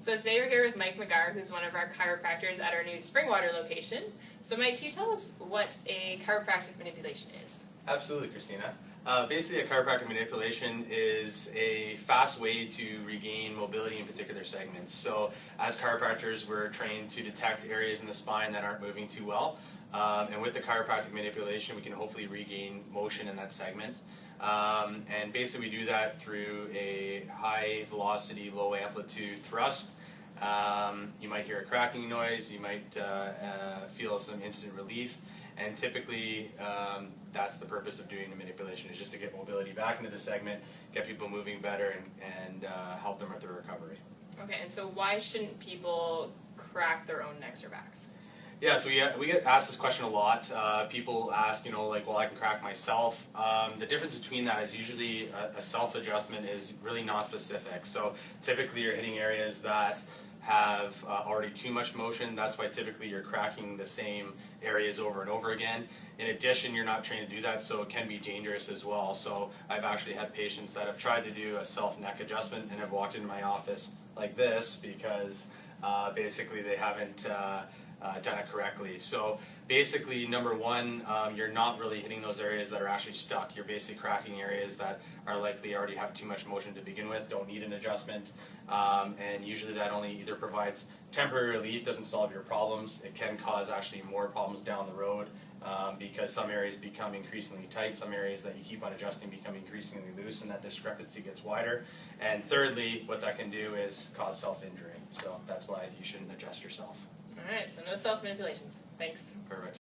So today we're here with Mike McGarr, who's one of our chiropractors at our new Springwater location. So Mike, can you tell us what a chiropractic manipulation is? Absolutely, Christina. Basically, a chiropractic manipulation is a fast way to regain mobility in particular segments. So as chiropractors, we're trained to detect areas in the spine that aren't moving too well. And with the chiropractic manipulation, we can hopefully regain motion in that segment. And basically we do that through a high velocity, low amplitude thrust. You might hear a cracking noise, you might feel some instant relief, and typically that's the purpose of doing the manipulation, is just to get mobility back into the segment, get people moving better, and help them with their recovery. Okay, and so why shouldn't people crack their own necks or backs? Yeah, so we get asked this question a lot. People ask, like, well, I can crack myself. The difference between that is usually a self-adjustment is really non-specific. So typically you're hitting areas that have already too much motion. That's why typically you're cracking the same areas over and over again. In addition, you're not trained to do that, so it can be dangerous as well. So I've actually had patients that have tried to do a self-neck adjustment and have walked into my office like this because basically they haven't done it correctly. So basically, number one, you're not really hitting those areas that are actually stuck. You're basically cracking areas that are likely already have too much motion to begin with, don't need an adjustment, and usually that only either provides temporary relief, doesn't solve your problems. It can cause actually more problems down the road because some areas become increasingly tight, some areas that you keep on adjusting become increasingly loose, and that discrepancy gets wider. And thirdly, what that can do is cause self-injury. So that's why you shouldn't adjust yourself. All right, so no self-manipulations. Thanks. Perfect.